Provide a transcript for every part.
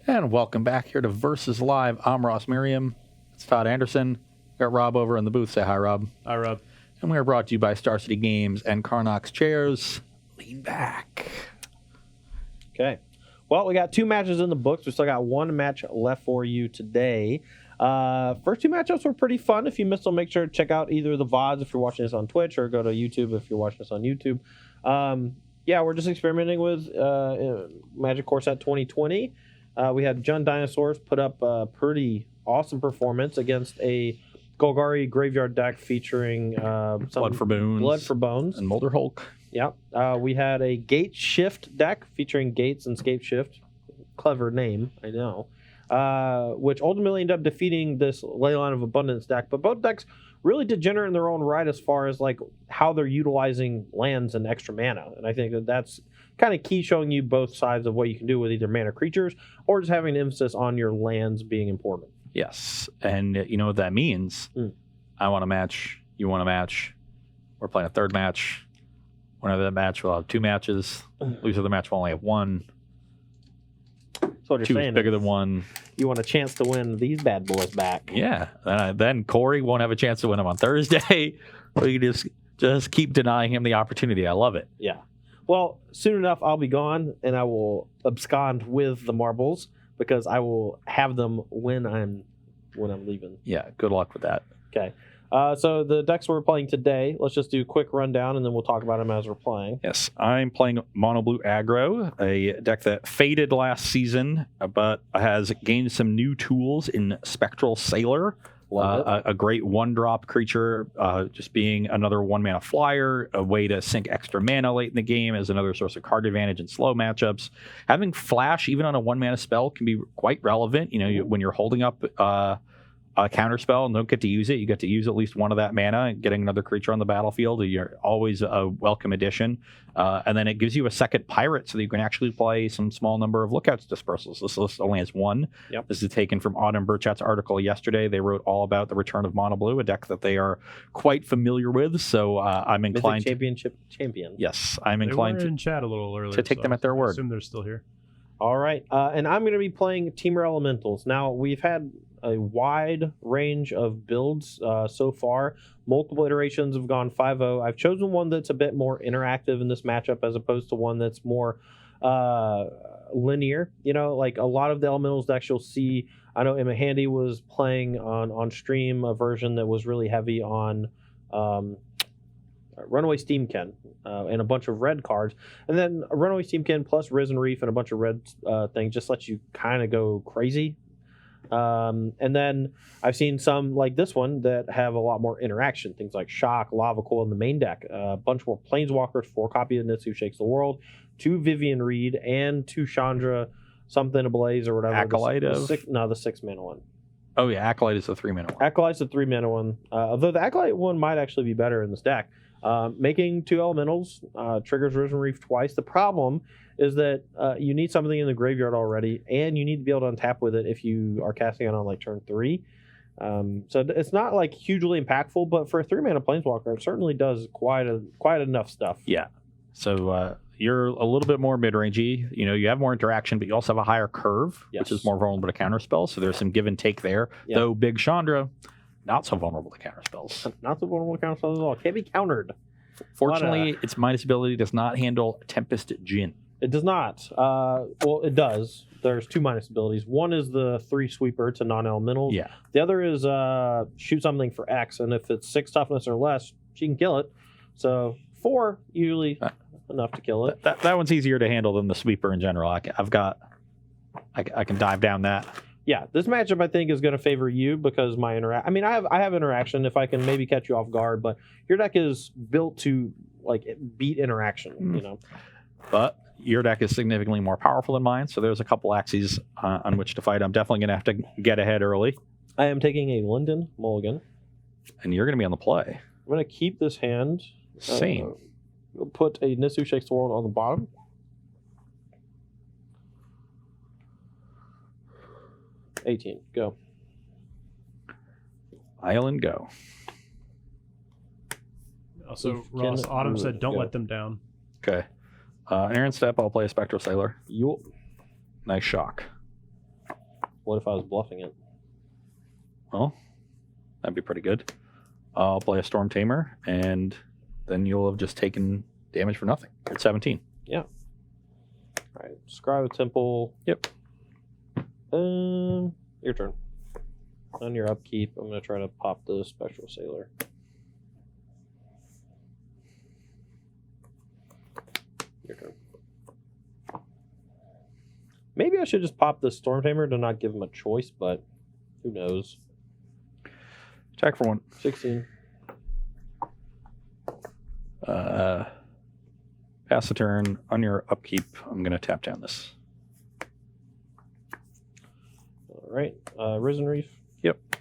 And welcome back here to Versus Live. I'm Ross Merriam. It's Todd Anderson. Got Rob over in the booth. Say hi, Rob. Hi, Rob. And we are brought to you by Star City Games and Carnox Chairs. Lean back. Okay. Well, we got 2 matches in the books. We still got 1 match left for you today. First 2 matchups were pretty fun. If you missed them, make sure to check out either the VODs if you're watching this on Twitch, or go to YouTube if you're watching this on YouTube. Yeah, we're just experimenting with Magic Core Set 2020. We had Jund Dinosaurs put up a pretty awesome performance against a Golgari graveyard deck featuring Blood for Bones. And Molder Hulk. Yeah. We had a Gate Shift deck featuring Gates and Scape Shift. Clever name, I know. Which ultimately ended up defeating this Leyline of Abundance deck. But both decks really degenerate in their own right as far as like how they're utilizing lands and extra mana. And I think that that's kind of key, showing you both sides of what you can do with either mana creatures or just having an emphasis on your lands being important. Yes. And you know what that means? I want a match. You want a match. We're playing a third match. Winner of that match, we'll have 2 matches. Loser of the match, we'll only have 1. So what you're 2 saying is bigger is than 1. You want a chance to win these bad boys back. Yeah. Then Corey won't have a chance to win them on Thursday. We can just keep denying him the opportunity. I love it. Yeah. Well, soon enough, I'll be gone, and I will abscond with the marbles because I will have them when I'm leaving. Yeah. Good luck with that. Okay. So the decks we're playing today, let's just do a quick rundown, and then we'll talk about them as we're playing. Yes, I'm playing Mono Blue Aggro, a deck that faded last season, but has gained some new tools in Spectral Sailor. A great 1-drop creature, just being another 1-mana flyer, a way to sink extra mana late in the game as another source of card advantage in slow matchups. Having Flash, even on a 1-mana spell, can be quite relevant. You know, when you're holding up a counter spell and don't get to use it, you get to use at least 1 of that mana, and getting another creature on the battlefield, you're always a welcome addition. And then it gives you a second pirate so that you can actually play some small number of Lookouts dispersals. This list only has 1. Yep. This is taken from Autumn Burchat's article yesterday. They wrote all about the return of Mono Blue, a deck that they are quite familiar with. So I'm inclined Championship champion. Yes, I'm inclined they were in chat a little earlier to take them at their word. I assume they're still here. All right. And I'm going to be playing Temur Elementals. Now, we've had a wide range of builds so far. Multiple iterations have gone 5-0. I've chosen one that's a bit more interactive in this matchup as opposed to one that's more linear. You know, like a lot of the Elementals decks you'll see. I know Emma Handy was playing on stream a version that was really heavy on Runaway Steamkin and a bunch of red cards. And then Runaway Steamkin plus Risen Reef and a bunch of red things just lets you kind of go crazy. And then I've seen some like this one that have a lot more interaction. Things like Shock, Lava Coil in the main deck. A bunch more Planeswalkers, 4 copies of Nitsu Shakes the World, 2 Vivian Reed, and 2 Chandra something ablaze or whatever. Acolyte the 6-mana one. Oh, yeah, Acolyte is the 3-mana one. Acolyte's the 3-mana one. Although the Acolyte one might actually be better in this deck. Making 2 elementals triggers Risen Reef twice. The problem is that you need something in the graveyard already, and you need to be able to untap with it if you are casting it on like turn 3. So it's not like hugely impactful, but for a 3-mana Planeswalker, it certainly does quite enough stuff. Yeah. So you're a little bit more mid-rangey. You know, you have more interaction, but you also have a higher curve, which is more vulnerable to counterspells. So there's some give and take there. Yeah. Though Big Chandra, not so vulnerable to counterspells. Not so vulnerable to counterspells at all. Can't be countered. Fortunately, its minus ability does not handle Tempest Djinn. It does not. Well, it does. There's 2 minus abilities. One is the 3 sweeper to non-elementals. Yeah. The other is shoot something for X, and if it's 6 toughness or less, she can kill it. So 4 usually enough to kill it. That one's easier to handle than the sweeper in general. I can dive down that. Yeah, this matchup I think is going to favor you because my I have interaction if I can maybe catch you off guard, but your deck is built to like beat interaction, you know. But your deck is significantly more powerful than mine, so there's a couple axes on which to fight. I'm definitely going to have to get ahead early. I am taking a London Mulligan. And you're going to be on the play. I'm going to keep this hand. Same. We'll put a Nitsu Shakes the World on the bottom. $18. Go. Island go. Also, Ross, Autumn said don't let them down. Okay. Aaron step, I'll play a Spectral Sailor. Yup. Nice shock. What if I was bluffing it? Well, that'd be pretty good. I'll play a Storm Tamer, and then you'll have just taken damage for nothing. You're at 17. Yeah. All right. Scry with Temple. Yep. Your turn. On your upkeep, I'm going to try to pop the Spectral Sailor. Your turn. Maybe I should just pop the Storm Tamer to not give him a choice, but who knows? Attack for 1. 16. Pass the turn. On your upkeep, I'm going to tap down this. All right. Risen Reef. Yep.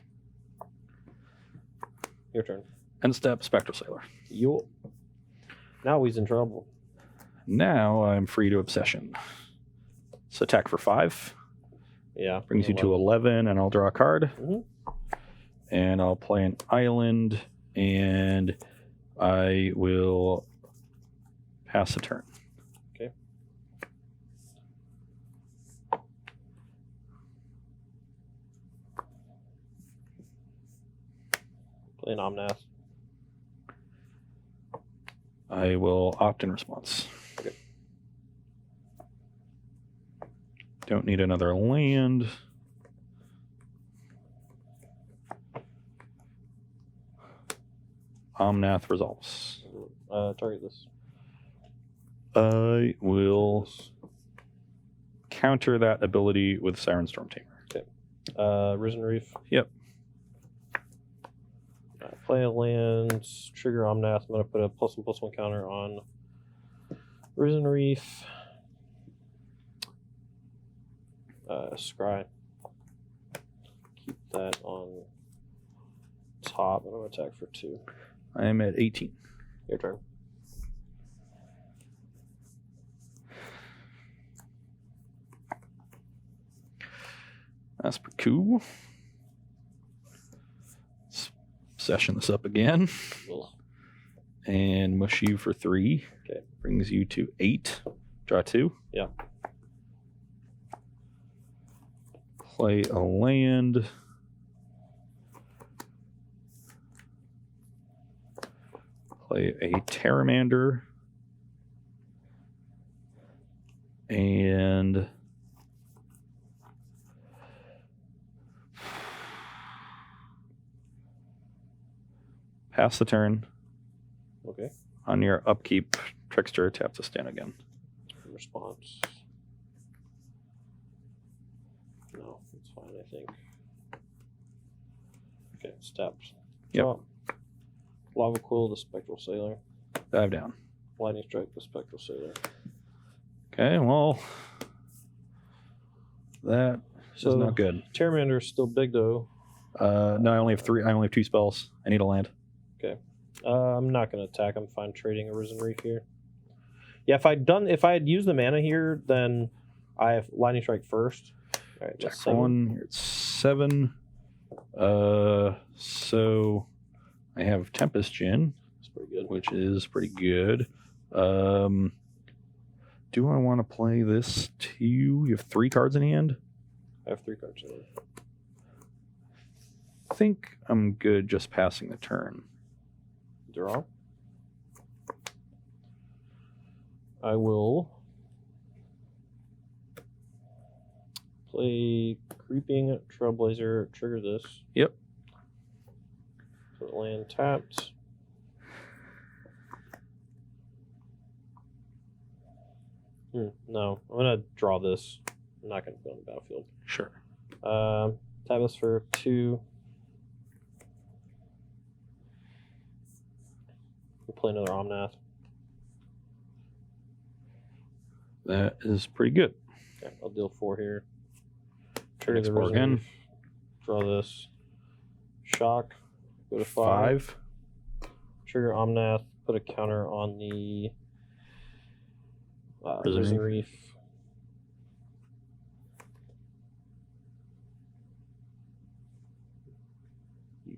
Your turn. End step, Spectral Sailor. You. Now he's in trouble. Now I'm free to Obsession. So attack for 5. Yeah. Brings you to 11, and I'll draw a card. Mhm. And I'll play an island, and I will pass the turn. Okay. Play an Omnath. I will opt in response. Okay. Don't need another land. Omnath resolves. Target this. I will counter that ability with Siren Storm Tamer. Risen Reef. Yep. Play a land, trigger Omnath. I'm going to put a +1/+1 counter on Risen Reef. Scry. Keep that on top. I'm going to attack for 2. I am at 18. Your turn. That's pretty cool. Let's session this up again. Ugh. And mush you for 3. Okay. Brings you to 8. Draw 2. Yeah. Play a land. Play a Pteramander. And pass the turn. Okay. On your upkeep, Trickster tap to stand again. Response. No, it's fine, I think. Okay, steps. Yep. Draw. Lava Quill, the Spectral Sailor. Dive down. Lightning Strike, the Spectral Sailor. Okay, well, that So is not good. Pteramander is still big though. No, I only have 3. I only have 2 spells. I need a land. I'm not going to attack. I'm fine trading a Risen Reef here. Yeah, if I had used the mana here, then I have Lightning Strike first. All right, Check that's for 1. You're at 7. So I have Tempest Gin, That's pretty good. which is pretty good. Do I want to play this too? You have 3 cards in hand? I have 3 cards in it. I think I'm good just passing the turn. Draw. I will play Creeping Trailblazer, trigger this. Yep. Put land tapped. No, I'm going to draw this. I'm not going to go on the battlefield. Sure. Tap this for 2. We'll play another Omnath. That is pretty good. Okay, I'll deal 4 here. Trigger the Explore Risen again. Reef. Draw this. Shock. Go to 5. Trigger Omnath. Put a counter on the Risen Risen Reef. Reef. You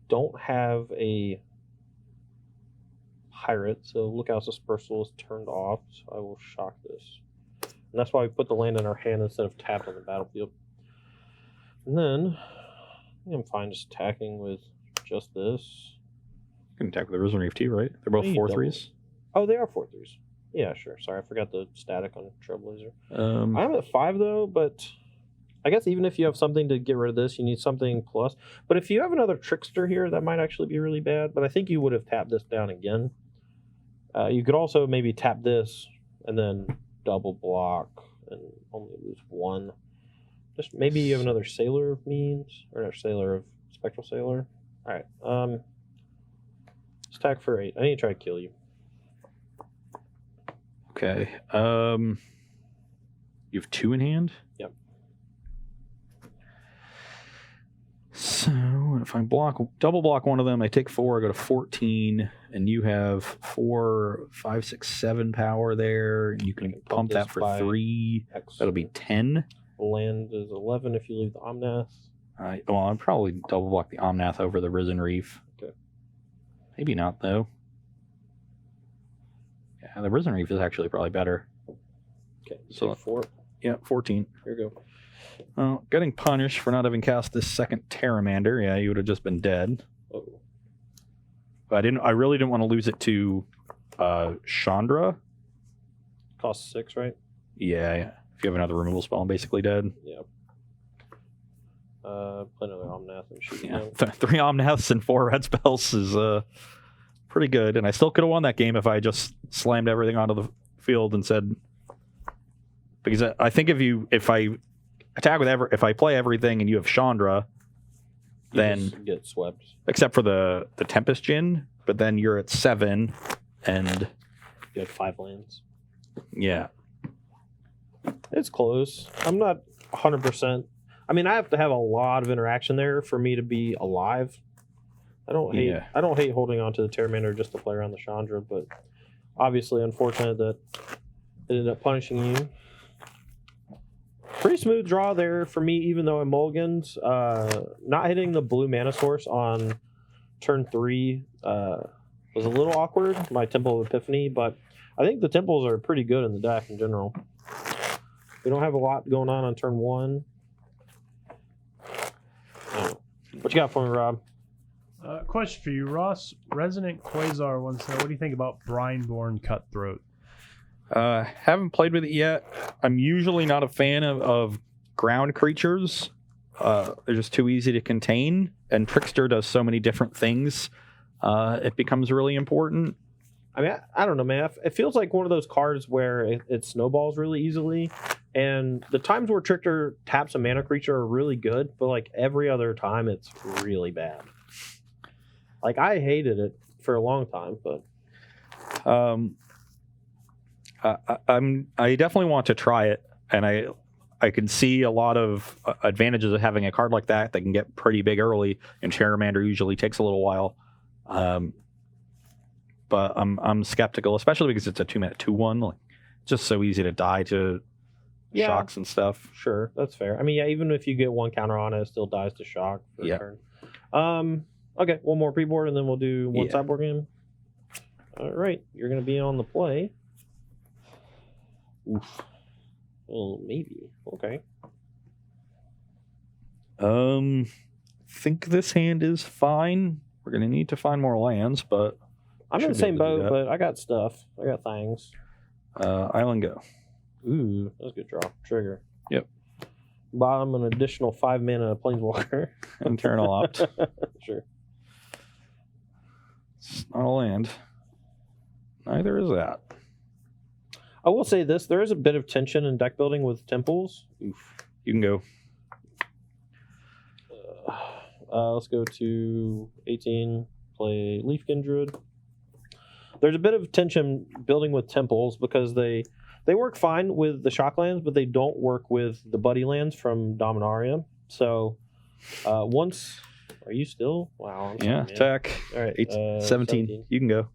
don't have a pirate, so Lookout's Dispersal is turned off, so I will shock this. And that's why we put the land in our hand instead of tapped on the battlefield. And then I think I'm fine just attacking with just this. You can attack with the Risen Reef too, right? They're both You 4/3s. Oh, they are 4/3s. Yeah, sure. Sorry, I forgot the static on Trailblazer. Um, I'm at 5 though, but I guess even if you have something to get rid of this, you need something plus. But if you have another Trickster here, that might actually be really bad. But I think you would have tapped this down again. You could also maybe tap this and then double block and only lose 1. Just maybe you have another Sailor of Means or another Sailor of Spectral Sailor. All right. Let's attack for 8. I need to try to kill you. okay. You have 2 in hand? Yep. So if I double block one of them, I take 4, I go to 14, and you have 4, 5, 6, 7 power there. You can pump that for 3. X. That'll be 10. Land is 11 if you leave the Omnath. Well, I'd probably double block the Omnath over the Risen Reef. Okay. Maybe not, though. Yeah, the Risen Reef is actually probably better. Okay, So- so 4. Yeah, 14. Here we go. Well, getting punished for not having cast this second Terramander. Yeah, you would have just been dead. Oh, But I really didn't want to lose it to Chandra. cost 6, right? Yeah. If you have another removal spell, I'm basically dead. Yep. Play another Omnath and shoot Yeah, again. 3 Omnaths and 4 red spells is pretty good. And I still could have won that game if I just slammed everything onto the field and said, because I think if I attack with if I play everything and you have Chandra, You then just get swept. except for the Tempest Djinn, but then you're at 7, and You have 5 lands. yeah, It's close. I'm not 100%. I mean, I have to have a lot of interaction there for me to be alive. I don't hate holding on to the Terramander just to play around the Chandra, but obviously unfortunate that it ended up punishing you. Pretty smooth draw there for me, even though I mulligans. Not hitting the blue mana source on turn 3 was a little awkward, my Temple of Epiphany, but I think the temples are pretty good in the deck in general. We don't have a lot going on turn 1. What you got for me, Rob? Question for you, Ross. Resonant Quasar wants to know, what do you think about Brineborn Cutthroat? haven't played with it yet. I'm usually not a fan of ground creatures. They're just too easy to contain, and Trickster does so many different things. It becomes really important. I mean, I don't know, man. It feels like one of those cards where it snowballs really easily. And the times where Trickster taps a mana creature are really good, but like every other time, it's really bad. Like, I hated it for a long time, but I definitely want to try it, and I can see a lot of advantages of having a card like that that can get pretty big early, and Charmander usually takes a little while. But I'm skeptical, especially because it's a 2-mana 2/1. Like, it's just so easy to die to shocks and stuff. Sure, that's fair. I mean, yeah, even if you get one counter on it, it still dies to shock for a turn. Okay, one more pre-board, and then we'll do one sideboard game. All right, you're going to be on the play. Oof. Well, maybe. Okay. Think this hand is fine. We're gonna need to find more lands, but I'm in the same boat, but I got stuff. I got things. Island go. Ooh, that's a good draw. Trigger. Yep. Bottom an additional 5 mana Planeswalker. Internal opt. Sure. It's not a land. Neither is that. I will say this: there is a bit of tension in deck building with temples. Oof. You can go. Let's go to 18. Play Leaf Kindred. There's a bit of tension building with temples because they work fine with the shock lands, but they don't work with the buddy lands from Dominaria. So once, are you still? Wow. I'm sorry, attack. All right. 17. You can go.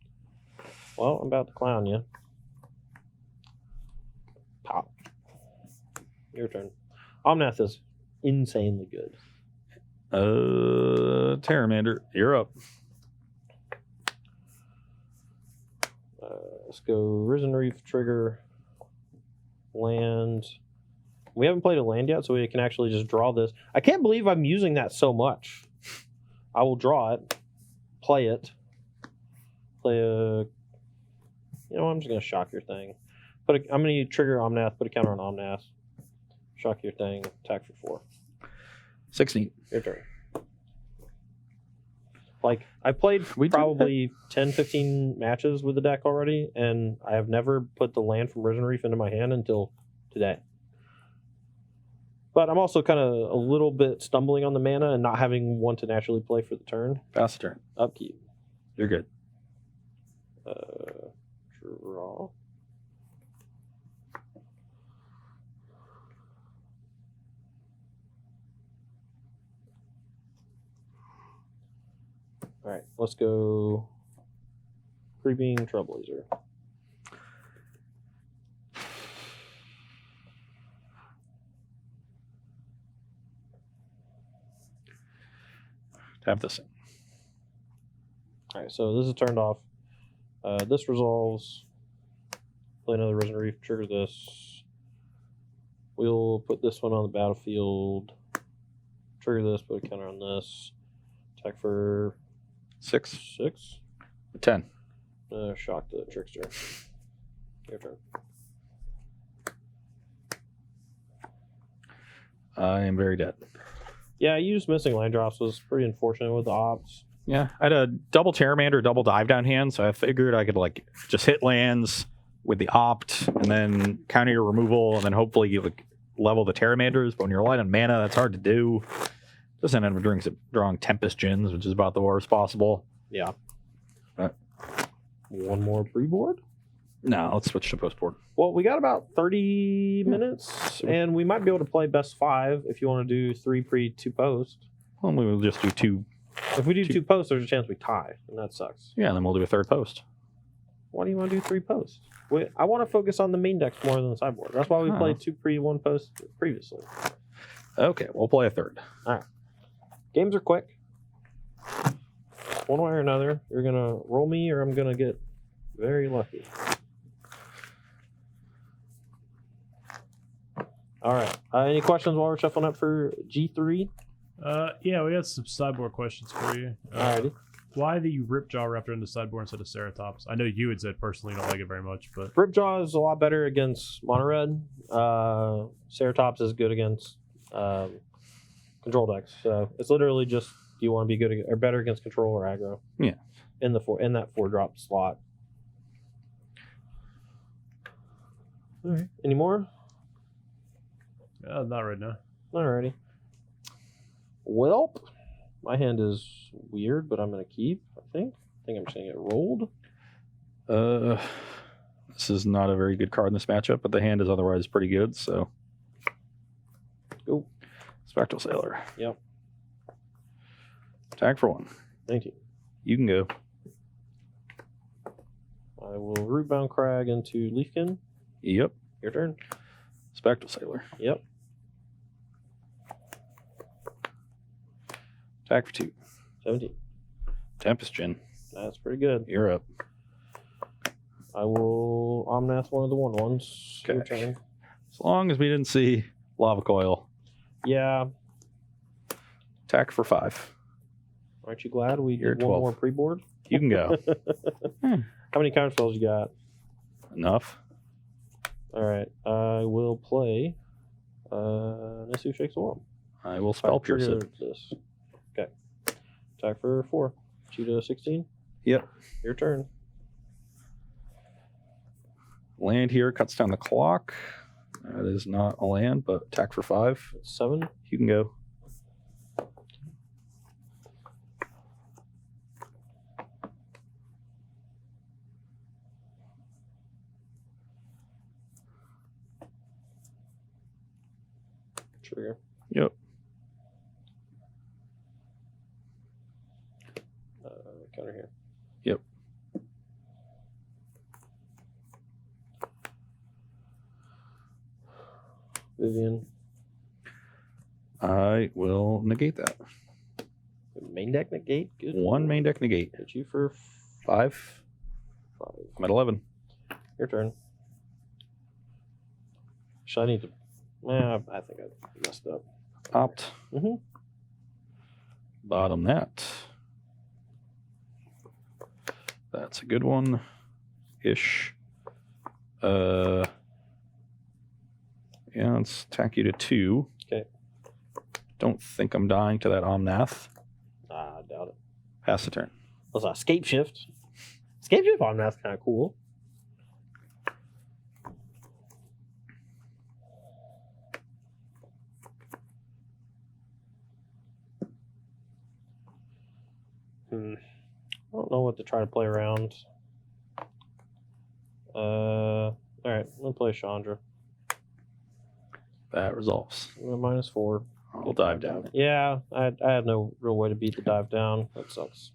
Well, I'm about to clown you. Pop. Your turn. Omnath is insanely good. Terramander, you're up. Let's go Risen Reef, trigger, land, We haven't played a land yet, so we can actually just draw this. I can't believe I'm using that so much. I will draw it, play it, play a... You know, I'm just going to shock your thing. I'm going to trigger Omnath, put a counter on Omnath, shock your thing, attack for 4. 16. Your turn. Like, I played probably 10, 15 matches with the deck already, and I have never put the land from Risen Reef into my hand until today. But I'm also kind of a little bit stumbling on the mana and not having one to naturally play for the turn. Pass the turn. Upkeep. You're good. Draw. All right, let's go. Creeping Trailblazer. Tap this in. All right, so this is turned off. This resolves. Play another Risen Reef. Trigger this. We'll put this one on the battlefield. Trigger this. Put a counter on this. Attack for 6. 6. 10. Shock the Trickster. Your turn. I am very dead. Yeah, you just missing land drops was pretty unfortunate with the ops. Yeah, I had a double Terramander, double dive down hand, so I figured I could like just hit lands with the opt and then counter your removal and then hopefully you like level the Terramanders. But when you're light on mana, that's hard to do. Just end up drawing Tempest Gins, which is about the worst possible. Yeah. One more pre-board? No, let's switch to post board. Well, we got about 30 minutes, and we might be able to play best 5 if you want to do 3 pre, 2 post. Well, we will just do 2. If we do 2 posts, there's a chance we tie, and that sucks. Yeah, then we'll do a 3rd post. Why do you want to do 3 posts? I want to focus on the main decks more than the sideboard. That's why we played 2 pre, 1 post previously. Okay, we'll play a 3rd. All right. Games are quick. One way or another, you're going to roll me or I'm going to get very lucky. All right. Any questions while we're shuffling up for G3? Yeah, we got some sideboard questions for you. Alrighty. Why the Ripjaw Raptor in the sideboard instead of Ceratops? I know you had said personally you don't like it very much, but Ripjaw is a lot better against mono red. Ceratops is good against control decks. So it's literally just do you want to be good or better against control or aggro? Yeah. In that 4-drop slot. All right. Any more? not right now. Alrighty. Welp. My hand is weird, but I'm going to keep, I think. I think I'm just going to get rolled. This is not a very good card in this matchup, but the hand is otherwise pretty good, so. Go. Spectral Sailor. Yep. Attack for 1. 19. You can go. I will Rootbound Crag into Leafkin. Yep. Your turn. Spectral Sailor. Yep. Attack for 2. 17. Tempest Gin. That's pretty good. You're up. I will Omnath one of the 1/1s. Your Okay. turn. As long as we didn't see Lava Coil. Yeah. Attack for 5. Aren't you glad we You're did one 12. more pre-board? You can go. How many counter spells you got? Enough. All right. I will play Nisu Shakes the World. I will spell pierce Trigger it. this. Okay. Attack for 4. Shoot a 16. Yep. Your turn. Land here cuts down the clock. That is not a land, but attack for 5. 7. You can go. Trigger. Yep. Counter here. Yep. Vivian. I will negate that. Main deck negate. Good. 1 main deck negate. Hit you for 5. 5. I'm at 11. Your turn. Should I need to I think I messed up. Opt. Mm-hmm. Bottom that. That's a good one. Ish. Yeah, let's attack you to 2. Okay. Don't think I'm dying to that Omnath. I doubt it. Pass the turn. What's that? Scape Shift. Scape Shift on that's kind of cool. I don't know what to try to play around. All right, I'm gonna play Chandra. That resolves. -4. I'll dive down. Yeah, I had no real way to beat the dive down. That sucks.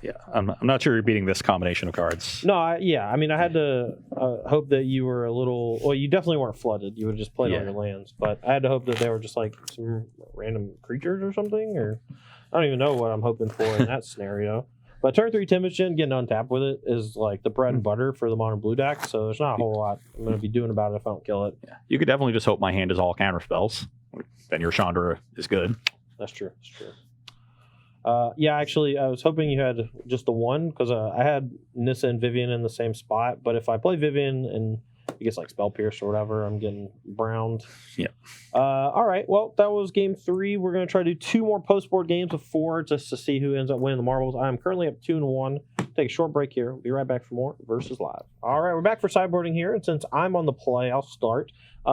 Yeah, I'm not sure you're beating this combination of cards. No, I mean, I had to hope that you were a little. Well, you definitely weren't flooded. You would just played on your lands, but I had to hope that they were just like some random creatures or something. Or I don't even know what I'm hoping for in that scenario. But turn 3 Temur, getting untapped with it is like the bread and butter for the mono blue deck. So there's not a whole lot I'm going to be doing about it if I don't kill it. Yeah. You could definitely just hope my hand is all counter spells. Then your Chandra is good. That's true. That's true. Yeah, actually, I was hoping you had just the one because I had Nissa and Vivian in the same spot. But if I play Vivian and he gets like Spell Pierce or whatever, I'm getting browned. Yeah. All right. Well, that was game 3. We're going to try to do 2 more post board games of 4 just to see who ends up winning the marbles. I'm currently up 2-1. Take a short break here. We'll be right back for more Versus Live. All right, we're back for sideboarding here. And since I'm on the play, I'll start.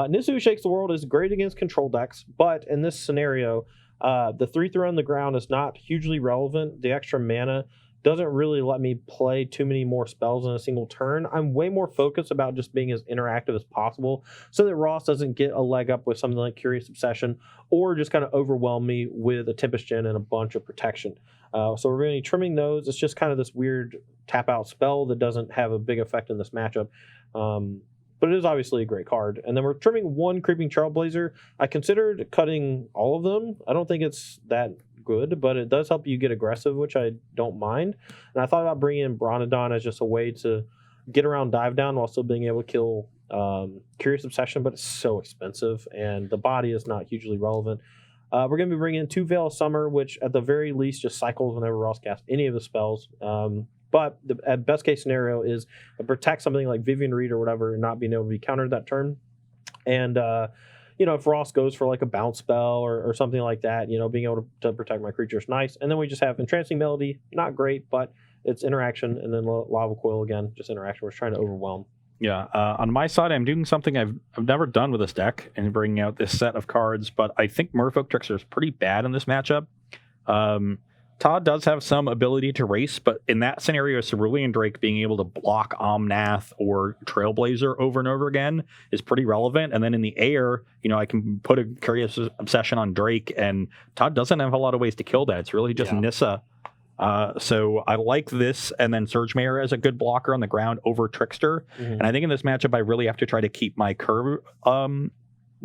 Nissa Who Shakes the World is great against control decks, but in this scenario, the 3/3 on the ground is not hugely relevant. The extra mana doesn't really let me play too many more spells in a single turn. I'm way more focused about just being as interactive as possible so that Ross doesn't get a leg up with something like Curious Obsession or just kind of overwhelm me with a Tempest Gen and a bunch of protection. So we're going to be trimming those. It's just kind of this weird tap out spell that doesn't have a big effect in this matchup. But it is obviously a great card. And then we're trimming 1 Creeping Trailblazer. I considered cutting all of them. I don't think it's that good, but it does help you get aggressive, which I don't mind. And I thought about bringing in Bronodon as just a way to get around dive down while still being able to kill Curious Obsession, but it's so expensive and the body is not hugely relevant. We're going to be bringing in 2 Veil of Summer, which at the very least just cycles whenever Ross casts any of the spells. But the best case scenario is protect something like Vivian Reed or whatever and not being able to be countered that turn. And, if Ross goes for like a bounce spell or something like that, being able to protect my creature is nice. And then we just have Entrancing Melody, not great, but it's interaction. And then Lava Coil again, just interaction. We're trying to overwhelm. Yeah, on my side, I'm doing something I've never done with this deck and bringing out this set of cards, but I think Merfolk Trickster is pretty bad in this matchup. Todd does have some ability to race, but in that scenario, Cerulean Drake being able to block Omnath or Trailblazer over and over again is pretty relevant. And then in the air, I can put a Curious Obsession on Drake, and Todd doesn't have a lot of ways to kill that. It's really just Nissa. So I like this, and then Surge Mayor as a good blocker on the ground over Trickster. Mm-hmm. And I think in this matchup, I really have to try to keep my curve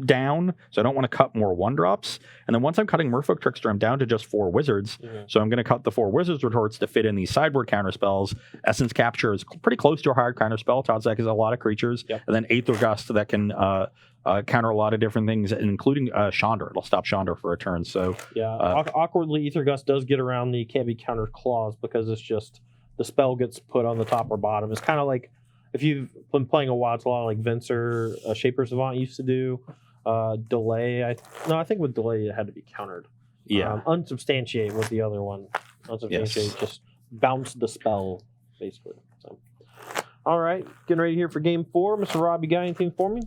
down, so I don't want to cut more 1-drops. And then once I'm cutting Merfolk Trickster, I'm down to just 4 wizards. Mm-hmm. So I'm going to cut the 4 wizards retorts to fit in these sideboard counter spells. Essence Capture is pretty close to a hard counter spell. Todd's deck is a lot of creatures. Yep. And then Aether Gust that can counter a lot of different things, including Chandra. It'll stop Chandra for a turn. So awkwardly, Aether Gust does get around the can't be countered clause because it's just the spell gets put on the top or bottom. It's kind of like if you've been playing a while, it's a lot like Venser, Shaper Savant used to do. Delay. I think with delay it had to be countered. Yeah. Unsubstantiate was the other one. Unsubstantiate just bounce the spell basically. So, all right, getting ready here for game 4. Mr. Rob, you got anything for me?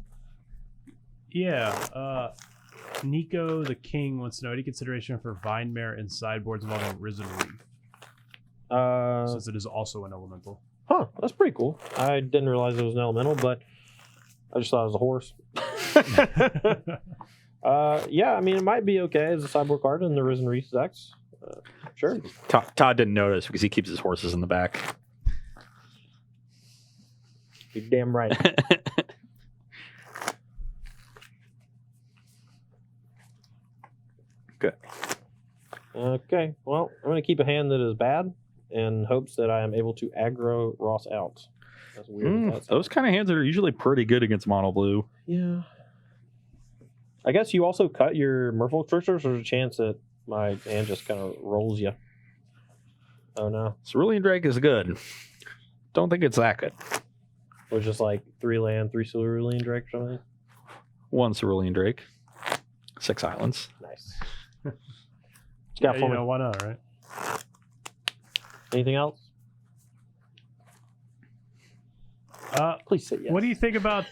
Yeah. Nico the King wants to know any consideration for Vine Mare and sideboards involving Risen Reef. Since it is also an elemental. Huh, that's pretty cool. I didn't realize it was an elemental, but I just thought it was a horse. Yeah, I mean, it might be okay as a sideboard card in the Risen Reef decks. Sure. Todd didn't notice because he keeps his horses in the back. You're damn right. Good. Okay, well, I'm going to keep a hand that is bad in hopes that I am able to aggro Ross out. That's weird. Those kind of hands are usually pretty good against mono blue. Yeah. I guess you also cut your Merfolk Tricksters. There's a chance that my hand just kind of rolls you. Oh no. Cerulean Drake is good. Don't think it's that good. Or just like 3 land, 3 Cerulean Drake or something. 1 Cerulean Drake. 6 islands. Nice. Yeah, why not, right? Anything else? Please say yes. What do you think about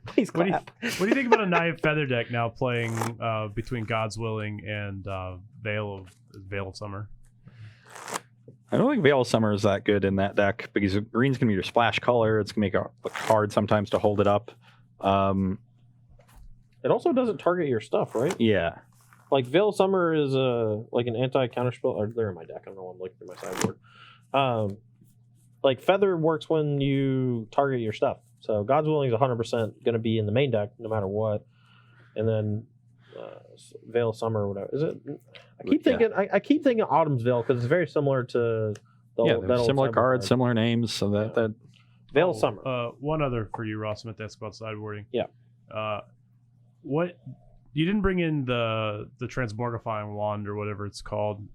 Please clap. what do you think about a Knight Feather deck now playing between God's Willing and Veil of Summer? I don't think Veil of Summer is that good in that deck because green's going to be your splash color. It's going to make it hard sometimes to hold it up. It also doesn't target your stuff, right? Yeah. Like Veil of Summer is like an anti-counterspell. Or they're in my deck. I don't know. I'm looking through my sideboard. Like Feather works when you target your stuff. So God's Willing is 100% going to be in the main deck no matter what. And then Veil of Summer or whatever. Is it? I keep thinking Autumn's Veil because it's very similar to similar cards, similar names. So that Veil of Summer. One other for you, Ross Smith. That's about sideboarding. Yeah. What you didn't bring in the transmogrifying wand or whatever it's called.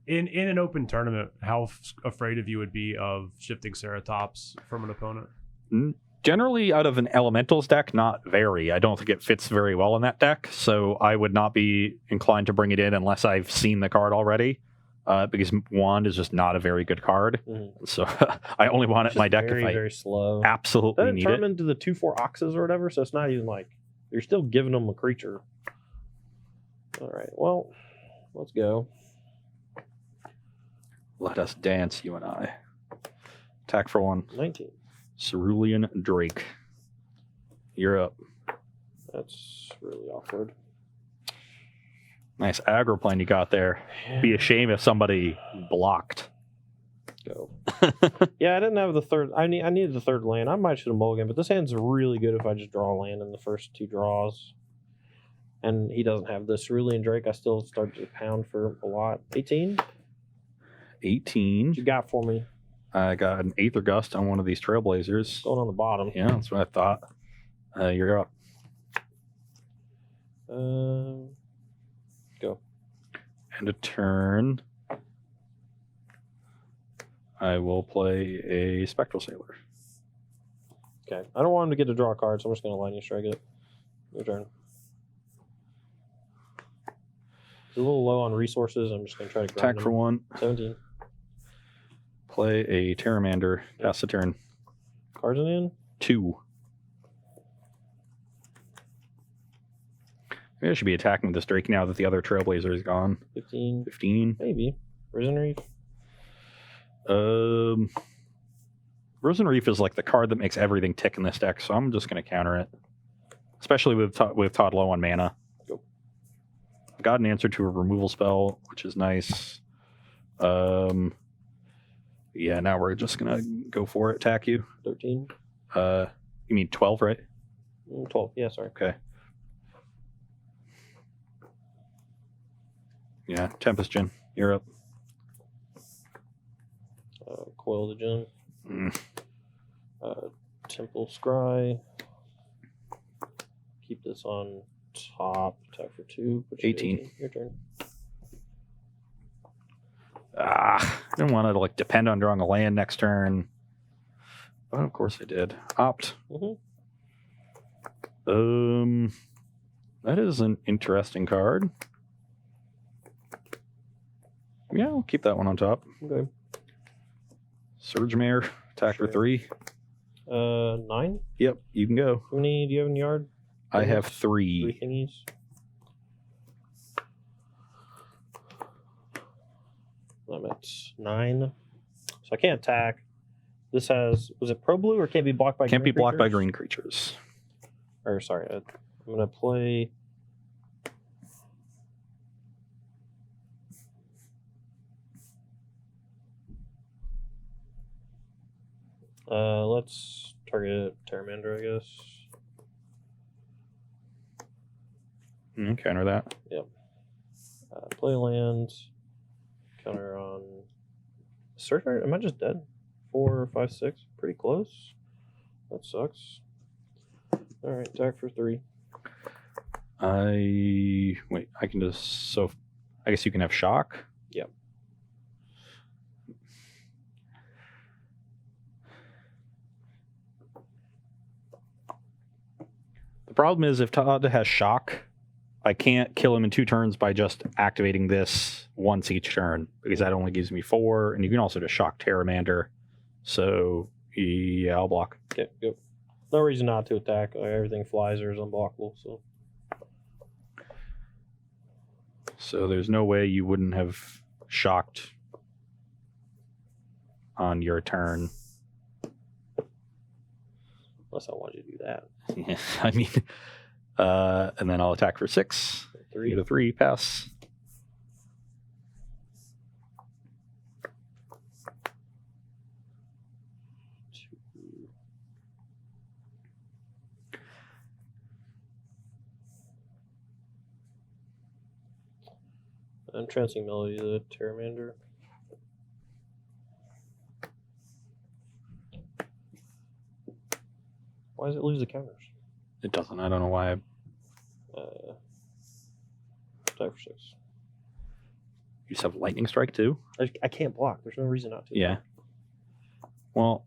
In an open tournament, how afraid of you would be of shifting Ceratops from an opponent? Generally, out of an Elementals deck, not very. I don't think it fits very well in that deck, so I would not be inclined to bring it in unless I've seen the card already, because Wand is just not a very good card. Mm-hmm. So I only want it in my deck if I very slow. Absolutely need it. Turn them into the 2/4 Oxes or whatever, so it's not even like you're still giving them a creature. All right, well, let's go. Let us dance, you and I. Attack for 1. 19. Cerulean Drake. You're up. That's really awkward. Nice aggro plan you got there. Yeah. Be a shame if somebody blocked. Go. Yeah, I didn't have the third. I needed the third land. I might should have mulliganed, but this hand's really good if I just draw a land in the first 2 draws. And he doesn't have the Cerulean Drake. I still start to pound for a lot. 18? 18. What you got for me? I got an Aether Gust on one of these Trailblazers. Going on the bottom. Yeah, that's what I thought. You're up. Go. And a turn. I will play a Spectral Sailor. Okay. I don't want him to get to draw a card, so I'm just going to line you strike it. Your turn. It's a little low on resources. I'm just going to try to grind Attack for 1. 17. Play a Terramander. Pass the turn. Cards in hand? 2. Maybe I should be attacking this Drake now that the other Trailblazer is gone. 15. 15. Maybe. Risen Reef? Risen Reef is like the card that makes everything tick in this deck, so I'm just going to counter it. Especially with Todd low on mana. Go. Got an answer to a removal spell, which is nice. Yeah, now we're just going to go for it, attack you. 13. You mean 12, right? 12. Yeah, sorry. Okay. Yeah, Tempest Gin. You're up. Coil the Gem. Mm. Temple Scry. Keep this on top. Attack for 2. 18. Your turn. I didn't want to depend on drawing a land next turn. But of course I did. Opt. Mm-hmm. That is an interesting card. Yeah, I'll keep that one on top. Okay. Surge Mare, attack for 3. 9? Yep, you can go. How many do you have in yard? I have 3 3. thingies. I'm at 9. So I can't attack. This has, was it Pro Blue or can't be blocked by Can't green be blocked by creatures? green creatures. Or sorry, I'm going to play... let's target Terramander, I guess. Counter that. Yep. Play land. Counter on... Search. Am I just dead? 4, 5, 6. Pretty close. That sucks. Alright, attack for 3. I can just I guess you can have shock. Yep. The problem is if Todd has shock, I can't kill him in 2 turns by just activating this once each turn because that only gives me 4, and you can also just shock Terramander. So yeah, I'll block. Okay, go. No reason not to attack. Everything flies or is unblockable. So there's no way you wouldn't have shocked on your turn. Unless I want you to do that. Yeah, I mean, and then I'll attack for 6. 3 Get a 3, pass. Entrancing Melody, the Terramander. Why does it lose the counters? It doesn't. I don't know why. Attack for 6. You just have lightning strike too. I can't block. There's no reason not to. Yeah. Well.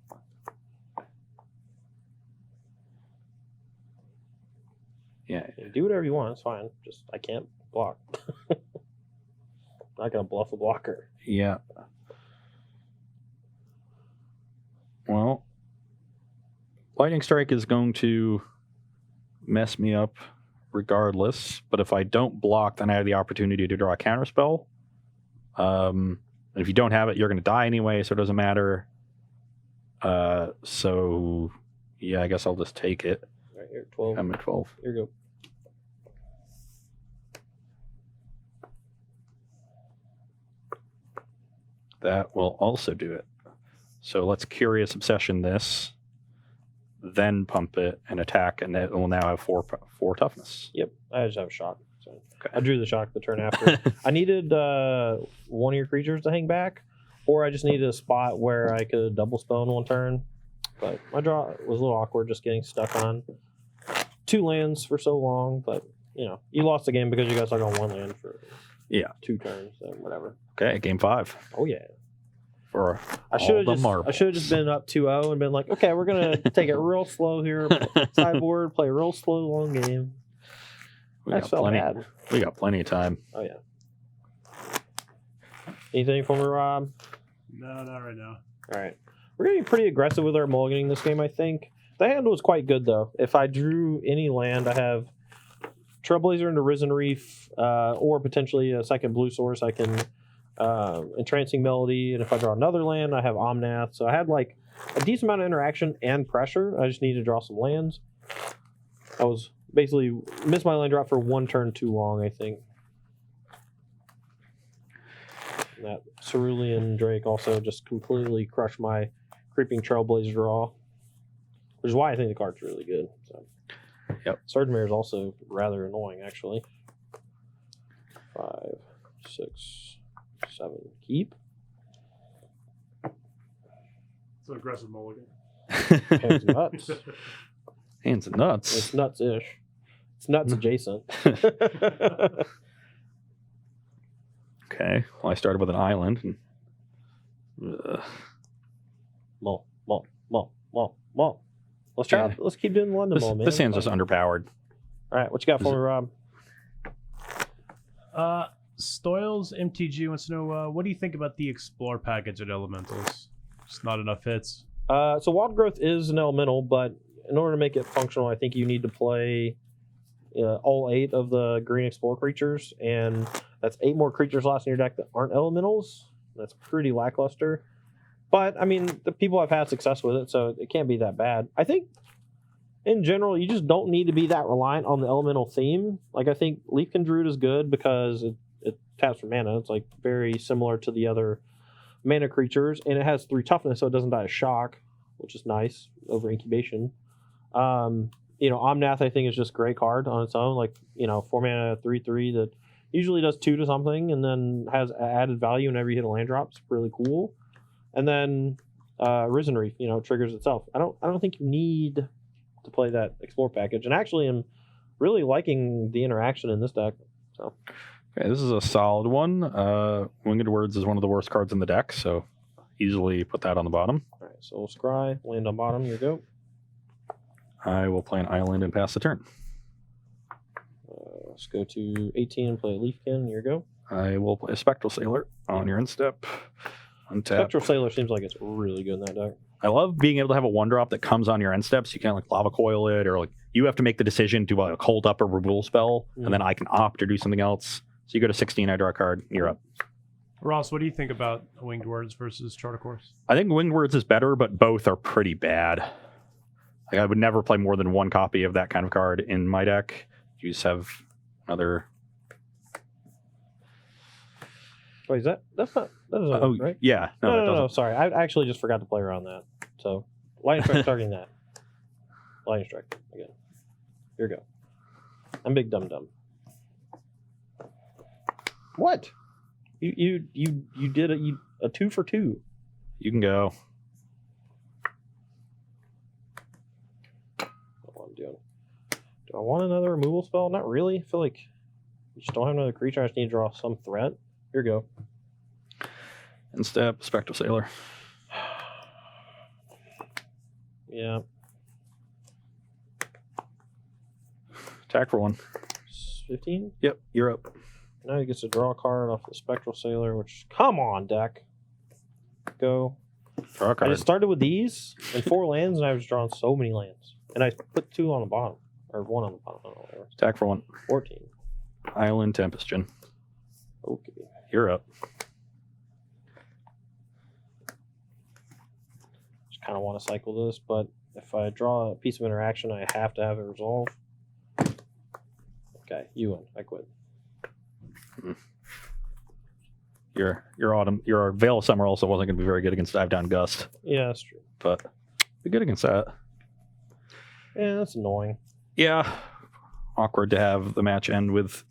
Yeah. Do whatever you want. It's fine. Just I can't block. Not gonna bluff a blocker. Yeah. Well, lightning strike is going to mess me up regardless. But if I don't block, then I have the opportunity to draw a counterspell. And if you don't have it, you're going to die anyway, so it doesn't matter. So yeah, I guess I'll just take it. Right here, 12. I'm at 12. Here you go. That will also do it. So let's Curious Obsession this, then pump it and attack, and it will now have 4 toughness. Yep, I just have a shock. So Okay. I drew the shock the turn after. I needed one of your creatures to hang back, or I just needed a spot where I could double spell in one turn. But my draw was a little awkward, just getting stuck on 2 lands for so long. But you lost the game because you got stuck on 1 land for 2 turns. So whatever. Okay, game 5. Oh yeah. For I should have just been up 2-0 and been like, okay, we're gonna take it real slow here, sideboard, play a real slow long game. I felt bad. We got plenty of time. Oh yeah. Anything for me, Rob? No, not right now. All right, we're getting pretty aggressive with our mulliganing this game. I think the hand was quite good though. If I drew any land, I have Trailblazer into Risen Reef, or potentially a second blue source. I can. Entrancing Melody, and if I draw another land, I have Omnath. So I had like a decent amount of interaction and pressure. I just need to draw some lands. I was basically missed my land drop for 1 turn too long, I think. And that Cerulean Drake also just completely crushed my Creeping Trailblazer draw, which is why I think the card's really good. So, yep. Swordmare is also rather annoying, actually. 5, 6, 7. Keep. It's an aggressive mulligan. Hands nuts. Hands and nuts. It's nuts-ish. It's nuts adjacent. Okay. Well, I started with an island. And, Mull. Let's try. Yeah. Let's keep doing the London Mull, man. this hand's just underpowered. All right, what you got for me, Rob? Stoyles MTG wants to know what do you think about the Explore package at Elementals? Just not enough hits. So Wild Growth is an elemental, but in order to make it functional, I think you need to play all 8 of the green Explore creatures, and that's 8 more creatures lost in your deck that aren't elementals. That's pretty lackluster. But I mean, the people have had success with it, so it can't be that bad. I think in general, you just don't need to be that reliant on the elemental theme. Like I think Leafkin Druid is good because it taps for mana. It's like very similar to the other mana creatures, and it has 3 toughness, so it doesn't die of shock, which is nice over incubation. Omnath I think is just a great card on its own. Like 4 mana 3/3 that usually does 2 to something, and then has added value whenever you hit a land drop. It's really cool. And then Risen Reef, triggers itself. I don't think you need to play that Explore package. And actually, really liking the interaction in this deck. So Okay, this is a solid one. Winged Words is one of the worst cards in the deck, so easily put that on the bottom. all right, so we'll scry, land on bottom. Here you go. I will play an island and pass the turn. Let's go to 18 and play a Leafkin. Here you go. I will play a Spectral Sailor on your end step. Untap. Spectral Sailor seems like it's really good in that deck. I love being able to have a 1-drop that comes on your end steps. You can't like lava coil it, or like you have to make the decision to like hold up a removal spell, and then I can opt or do something else. So you go to 16, I draw a card, you're up. Ross, what do you think about Winged Words versus Chart a Course? I think Winged Words is better, but both are pretty bad. Like I would never play more than one copy of that kind of card in my deck. You just have another. Wait, that doesn't right? Yeah. No, sorry. I actually just forgot to play around that. So, Lightning Strike targeting that. Lightning Strike again. Here we go. I'm big dum dum. What? You did a 2 for 2. You can go. What I'm doing. Do I want another removal spell? Not really. I feel like you just don't have another creature. I just need to draw some threat. Here we go. End step, Spectral Sailor. Yeah. Attack for 1. 15? Yep, you're up. Now he gets to draw a card off the Spectral Sailor, which, come on, deck. Go. Draw a I card. just started with these and 4 lands, and I was drawing so many lands. And I put 2 on the bottom. Or 1 on the bottom. I don't know, whatever. Attack for 1. 14. Island Tempestion. Okay. You're up. Just kind of want to cycle this, but if I draw a piece of interaction, I have to have it resolve. Okay, you win. I quit. Your Veil of Summer also wasn't going to be very good against Dive Down Gust, Yeah, that's true. but be good against that. Yeah, that's annoying. Yeah, awkward to have the match end with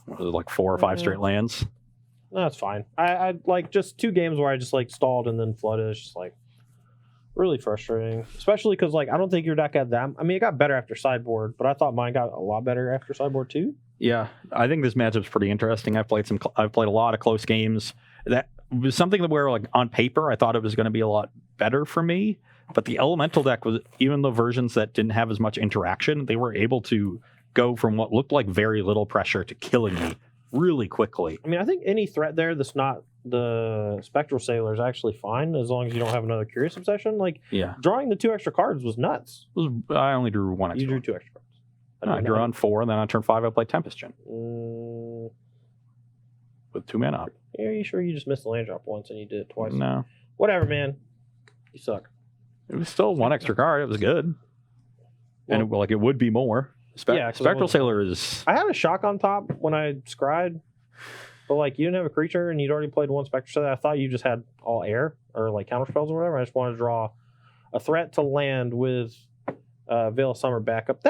what was it, like 4 or 5 straight lands. No, that's fine. I like just 2 games where I just like stalled and then flooded. It's just like really frustrating, especially because like I don't think your deck had that. I mean, it got better after sideboard, but I thought mine got a lot better after sideboard too. Yeah, I think this matchup's pretty interesting. I've played a lot of close games. That was something that where like on paper I thought it was going to be a lot better for me, but the elemental deck was, even the versions that didn't have as much interaction, they were able to go from what looked like very little pressure to killing me really quickly. I mean, I think any threat there that's not the Spectral Sailor is actually fine as long as you don't have another Curious Obsession. Like, Yeah, drawing the 2 extra cards was nuts. I only drew 1 extra. You drew 2 extra cards. I drew on 4, and then on turn 5 I played Tempestion Mm, with 2 mana. are you sure you just missed the land drop once and you did it twice? No, Whatever, man. You suck. it was still 1 extra card. It was good, and it would be more. Yeah, 'cause it Spectral was- Sailor is. I had a shock on top when I scried, but like you didn't have a creature and you'd already played 1 Spectral Sailor. I thought you just had all air or like counter spells or whatever. I just wanted to draw a threat to land with Veil of Summer backup.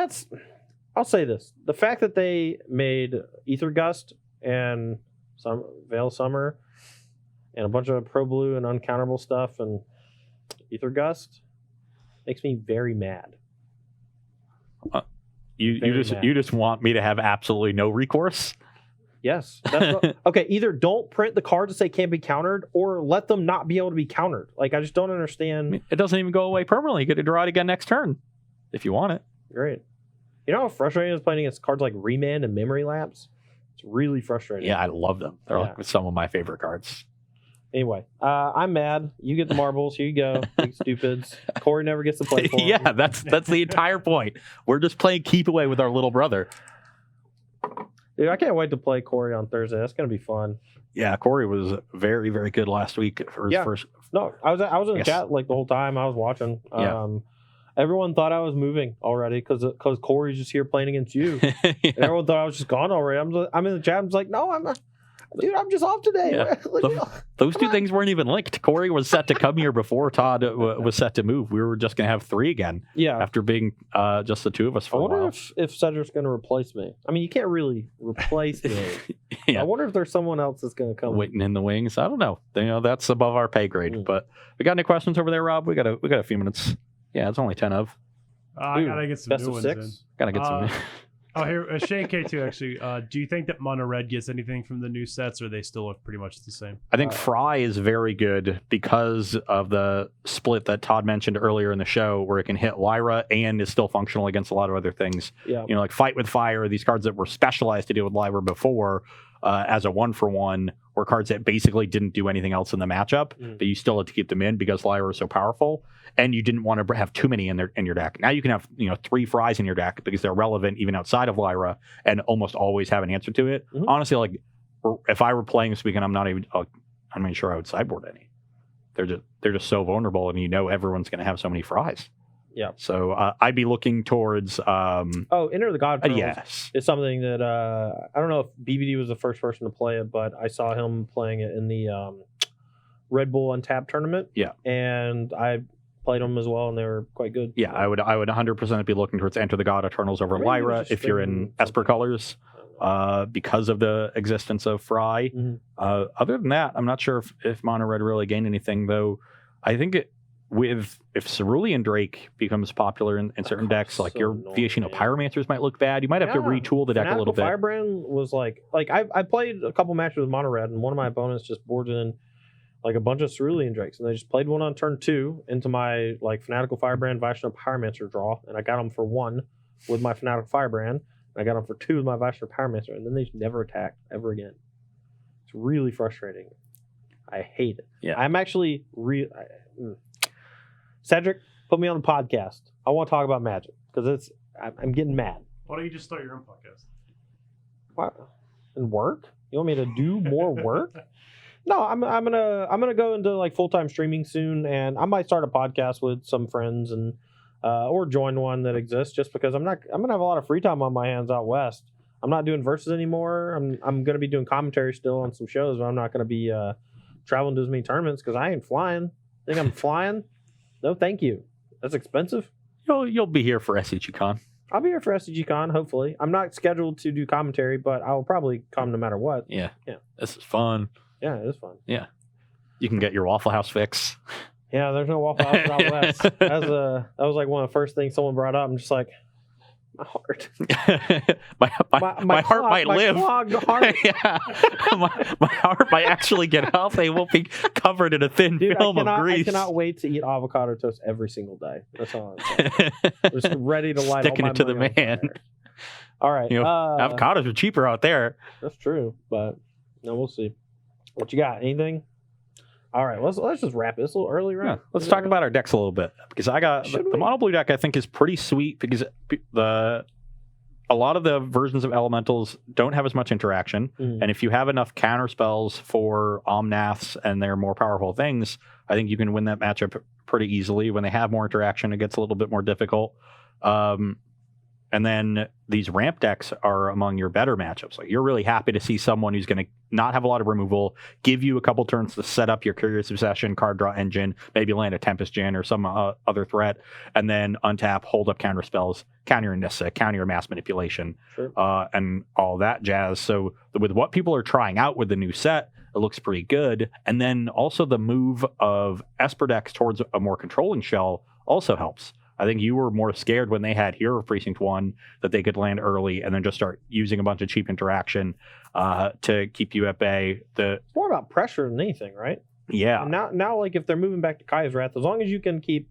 I'll say this: the fact that they made Ether Gust and some Veil of Summer and a bunch of Pro Blue and uncounterable stuff and Ether Gust makes me very mad. You just want me to have absolutely no recourse. Yes. Okay, either don't print the cards that say can't be countered or let them not be able to be countered. Like, I just don't understand. I mean, it doesn't even go away permanently. You get to draw it again next turn if you want it. Great. You know how frustrating it is playing against cards like Remand and Memory Lapse? It's really frustrating. Yeah, I love them. They're like some of my favorite cards. Anyway, I'm mad. You get the marbles. Here you go, big stupids. Corey never gets to play for 'em. Yeah, that's the entire point. We're just playing keep away with our little brother. Dude, I can't wait to play Corey on Thursday. That's gonna be fun. Yeah, Corey was very, very good last week for his first. No, I was in the chat like the whole time. I was watching. Yeah. Everyone thought I was moving already because Corey's just here playing against you. Yeah. And everyone thought I was just gone already. I'm in the chat. I'm just like, no, I'm not. Dude, I'm just off today. Yeah. Those two things weren't even linked. Corey was set to come here before Todd was set to move. We were just going to have 3 again. Yeah. After being just the 2 of us for I a wonder while. if Cedric's going to replace me. I mean, you can't really replace me. Yeah. I wonder if there's someone else that's going to come. Waiting in the wings. I don't know. That's above our pay grade. But we got any questions over there, Rob? We got a few minutes. Yeah, it's only 10 of. I gotta get some best new of ones 6. in. Gotta get some. Oh, here, Shane K2 actually. Do you think that Mono Red gets anything from the new sets, or they still look pretty much the same? I think Fry is very good because of the split that Todd mentioned earlier in the show, where it can hit Lyra and is still functional against a lot of other things. Yeah. You know, like Fight with Fire, these cards that were specialized to deal with Lyra before, as a 1-for-1, were cards that basically didn't do anything else in the matchup, but you still had to keep them in because Lyra is so powerful, and you didn't want to have too many in your deck. Now you can have 3 Fries in your deck because they're relevant even outside of Lyra, and almost always have an answer to it. Honestly, like if I were playing this weekend, I'm not even sure I would sideboard any. They're just so vulnerable, and everyone's going to have so many Fries. Yeah. So I'd be looking towards. Enter the God Pearls yes. is something that I don't know if BBD was the first person to play it, but I saw him playing it in the Red Bull Untapped tournament. Yeah. And I played them as well, and they were quite good. Yeah, I would 100% be looking towards Enter the God Eternals over Maybe Lyra just if you're in Esper colors, because of the existence of Fry. Other than that, I'm not sure if Mono Red really gained anything, though. I think if Cerulean Drake becomes popular in certain decks, like your Viashino Pyromancers might look bad. You might have to retool the deck a little bit. Firebrand was like I played a couple matches with Mono Red, and one of my opponents just boarded in like a bunch of Cerulean Drakes, and they just played one on turn 2 into my like Fanatical Firebrand Vaishnav Pyromancer draw, and I got them for 1 with my Fanatical Firebrand, and I got them for 2 with my Vaishnav Pyromancer, and then they just never attacked ever again. It's really frustrating. I hate it. Yeah. I'm actually Cedric, put me on the podcast. I want to talk about Magic because I'm getting mad. Why don't you just start your own podcast? What? And work? You want me to do more work? No, I'm gonna go into like full-time streaming soon, and I might start a podcast with some friends and or join one that exists just because I'm gonna have a lot of free time on my hands out west. I'm not doing verses anymore. I'm gonna be doing commentary still on some shows, but I'm not gonna be traveling to as many tournaments because I ain't flying. Think I'm flying? No, thank you. That's expensive. You'll be here for SCG Con. I'll be here for SCG Con, hopefully. I'm not scheduled to do commentary, but I will probably come no matter what. Yeah. This is fun. Yeah, it is fun. Yeah. You can get your Waffle House fix. Yeah, there's no Waffle House out west. That was like one of the first things someone brought up. I'm just like, my heart. my heart might live. Heart. Yeah. my heart might actually get healthy. It won't be covered in a thin film of grease. I cannot wait to eat avocado toast every single day. That's all I'm saying. Just ready to light Sticking all my it to the money on man. fire. All right. Avocados are cheaper out there. That's true, but no, we'll see. What you got? Anything? All right, let's just wrap it. It's a little early, right? Yeah, let's talk about our decks a little bit, because I got the mono blue deck. I think is pretty sweet because a lot of the versions of elementals don't have as much interaction, and if you have enough counter spells for Omnaths and their more powerful things, I think you can win that matchup pretty easily. When they have more interaction, it gets a little bit more difficult. And then these ramp decks are among your better matchups. Like, you're really happy to see someone who's going to not have a lot of removal, give you a couple turns to set up your Curious Obsession, card draw engine, maybe land a Tempest Gen or some other threat, and then untap, hold up counter spells, counter your Nissa, counter your Mass Manipulation, and all that jazz. So with what people are trying out with the new set, it looks pretty good. And then also the move of Esper decks towards a more controlling shell also helps. I think you were more scared when they had Hero Precinct 1 that they could land early and then just start using a bunch of cheap interaction to keep you at bay. It's more about pressure than anything, right? Yeah. And now, like, if they're moving back to Kaya's Wrath, as long as you can keep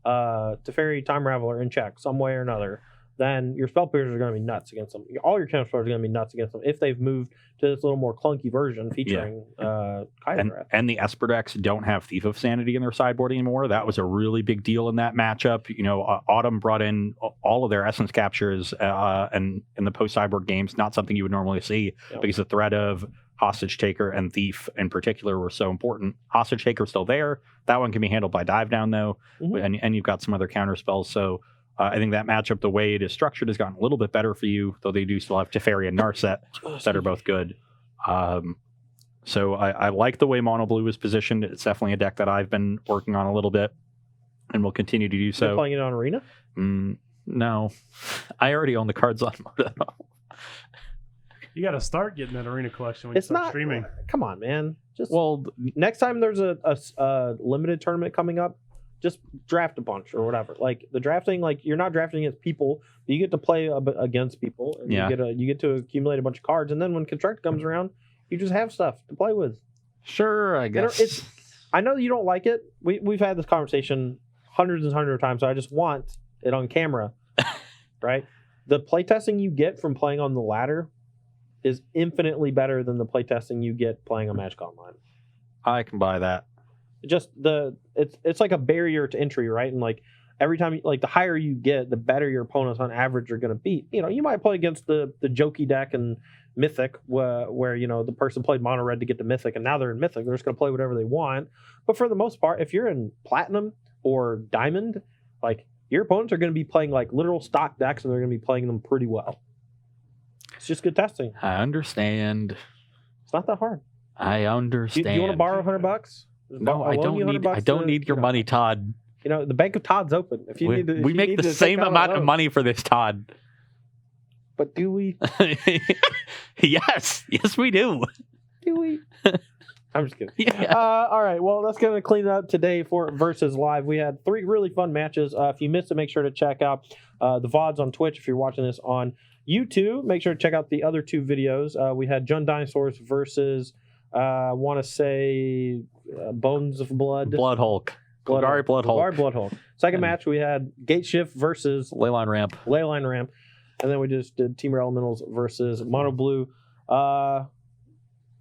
Teferi Time Raveler in check some way or another, then your spell piercers are going to be nuts against them. All your counter spells are going to be nuts against them if they've moved to this little more clunky version featuring Kaya's Wrath. And the Esper decks don't have Thief of Sanity in their sideboard anymore. That was a really big deal in that matchup. You know, Autumn brought in all of their Essence captures and in the post-sideboard games, not something you would normally see because the threat of Hostage Taker and Thief in particular were so important. Hostage Taker's still there. That one can be handled by Dive Down, though, and you've got some other counter spells. So I think that matchup, the way it is structured, has gotten a little bit better for you, though they do still have Teferi and Narset that are both good. So I like the way Mono Blue is positioned. It's definitely a deck that I've been working on a little bit and will continue to do so. You're playing it on Arena? No. I already own the cards on Mono. You got to start getting that Arena collection when you start streaming. Come on, man. Well, next time there's a limited tournament coming up, just draft a bunch or whatever. Like the drafting, like you're not drafting against people, but you get to play against people, and you get to accumulate a bunch of cards, and then when construct comes around, you just have stuff to play with. Sure, I guess. I know you don't like it. We've had this conversation hundreds and hundreds of times, so I just want it on camera, right? The playtesting you get from playing on the ladder is infinitely better than the playtesting you get playing on Magic Online. I can buy that. Just it's like a barrier to entry, right? And like every time, like the higher you get, the better your opponents on average are going to beat. You know, you might play against the jokey deck and Mythic, where you know the person played mono red to get to Mythic, and now they're in Mythic. They're just going to play whatever they want. But for the most part, if you're in Platinum or Diamond, like your opponents are going to be playing like literal stock decks, and they're going to be playing them pretty well. It's just good testing. I understand. It's not that hard. I understand. Do you want to borrow $100? No, I don't need. I don't need your money, Todd. You know, the bank of Todd's open. If you need to, we make the same amount of money for this, Todd. But do we? Yes, we do. Do we? I'm just kidding. Yeah. All right. Well, that's going to clean it up today for Versus Live. We had 3 really fun matches. If you missed it, make sure to check out the VODs on Twitch. If you're watching this on YouTube, make sure to check out the other 2 videos. We had Jund Dinosaurs versus, I want to say, Bones of Blood. Blood Hulk. Golgari Blood Hulk. Golgari Blood Hulk. Second match, we had Gate Shift versus Leyline Ramp. Leyline Ramp. And then we just did Temur Elementals versus Mono Blue. Yeah,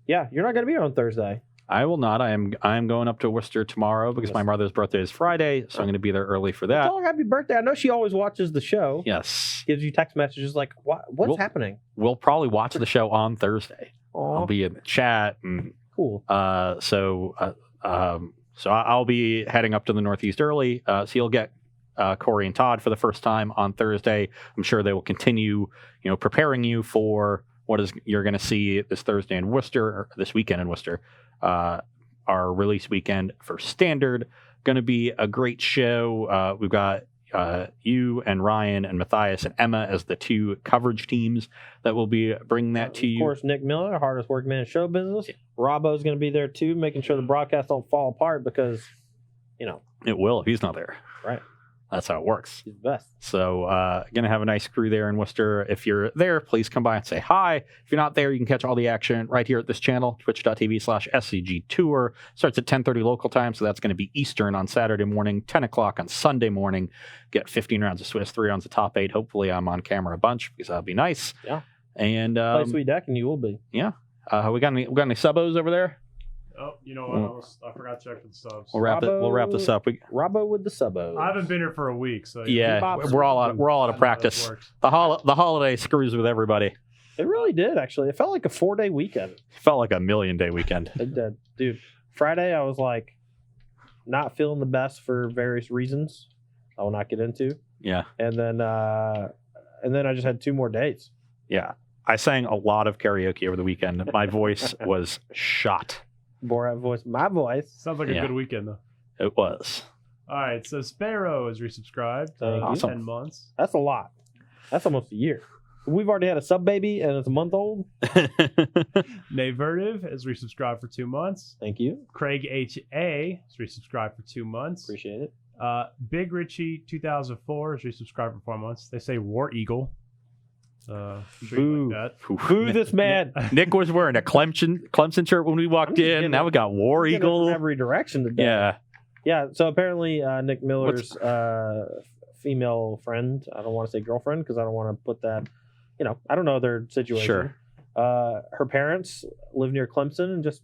you're not going to be here on Thursday. I will not. I am going up to Worcester tomorrow because my mother's birthday is Friday, so I'm going to be there early for that. Tell her happy birthday. I know she always watches the show. Yes. Gives you text messages like, what's happening? We'll probably watch the show on Thursday. Aww. I'll be in the chat. And, cool. So I'll be heading up to the Northeast early. So you'll get Corey and Todd for the first time on Thursday. I'm sure they will continue, preparing you for what you're going to see this Thursday in Worcester, or this weekend in Worcester. Our release weekend for Standard. Going to be a great show. We've got you and Ryan and Matthias and Emma as the 2 coverage teams that will be bringing that to you. Of course, Nick Miller, hardest working man in show business. Yeah. Robbo's going to be there too, making sure the broadcast don't fall apart because, it will if he's not there. Right. That's how it works. He's the best. So going to have a nice crew there in Worcester. If you're there, please come by and say hi. If you're not there, you can catch all the action right here at this channel, twitch.tv/SCG Tour. Starts at 10:30 local time, so that's going to be Eastern on Saturday morning, 10 o'clock on Sunday morning. Get 15 rounds of Swiss, 3 rounds of top 8. Hopefully I'm on camera a bunch because that'd be nice. Yeah. And play Sweet Deck and you will be. Yeah. We got any subos over there? Oh, you know what? I forgot to check for the subs. We'll wrap this up. Robbo with the subos. I haven't been here for a week, so yeah, we're all out of practice. The holiday screws with everybody. It really did, actually. It felt like a 4-day weekend. It felt like a 1,000,000-day weekend. It did, dude. Friday, I was like not feeling the best for various reasons. I will not get into. Yeah, and then I just had 2 more dates. Yeah, I sang a lot of karaoke over the weekend. My voice was shot. Borat voice, my voice. Sounds like a good weekend, though. It was. All right, so Sparrow is resubscribed. Awesome. 10 months. That's a lot. That's almost a year. We've already had a sub baby, and it's a month old. Navertive is resubscribed for 2 months. Thank you. Craig H.A. is resubscribed for 2 months. Appreciate it. Big Richie 2004 is resubscribed for 4 months. They say War Eagle. Boo. Like Boo this man. Nick was wearing a Clemson shirt when we walked in. Now we got War Eagle. From every direction today. Yeah. So apparently Nick Miller's female friend, I don't want to say girlfriend because I don't want to put that, I don't know their situation. Sure. Her parents live near Clemson and just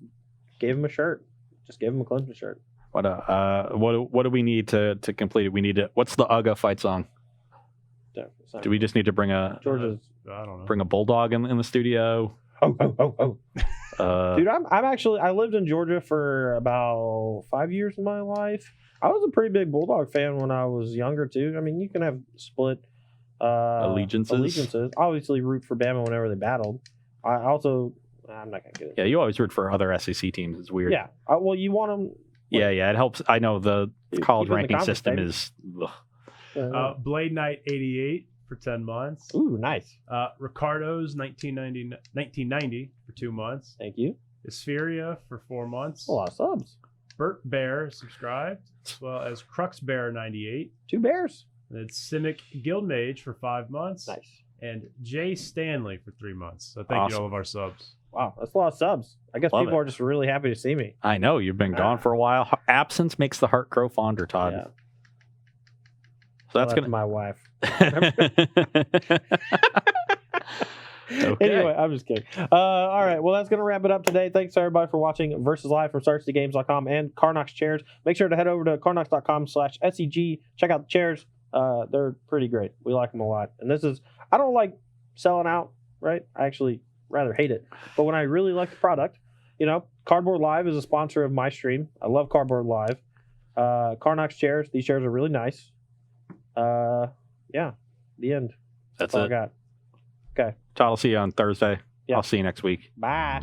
gave him a shirt. Just gave him a Clemson shirt. What do we need to complete it? We need to. What's the Uga fight song? Do we just need to bring a bulldog in the studio? Oh. Dude, I lived in Georgia for about 5 years of my life. I was a pretty big bulldog fan when I was younger too. I mean, you can have split allegiances. Obviously, root for Bama whenever they battled. I'm not gonna get it. Yeah, you always root for other SEC teams. It's weird. Yeah. Well, you want them. Yeah, it helps. I know the college ranking system is. Blade Knight 88 for 10 months. Ooh, nice. Ricardo's 1990 for 2 months. Thank you. Aspheria for 4 months. A lot of subs. Burt Bear subscribed, as well as Crux Bear 98. 2 bears. And it's Simic Guildmage for 5 months. Nice. And Jay Stanley for 3 months. So thank you to all of our subs. Wow, that's a lot of subs. I guess Love people it. are just really happy to see me. I know you've been gone for a while. Absence makes the heart grow fonder, Todd. Yeah. So that's gonna. my wife. Okay. Anyway, I'm just kidding. All right. Well, that's going to wrap it up today. Thanks, everybody, for watching Versus Live from StarCityGames.com and Carnox Chairs. Make sure to head over to carnox.com/SEG. Check out the chairs. They're pretty great. We like them a lot. And this is, I don't like selling out, right? I actually rather hate it. But when I really like the product, Cardboard Live is a sponsor of my stream. I love Cardboard Live. Carnox Chairs. These chairs are really nice. Yeah. The end. That's all it. I got. Okay. Todd, I'll see you on Thursday. Yeah. I'll see you next week. Bye.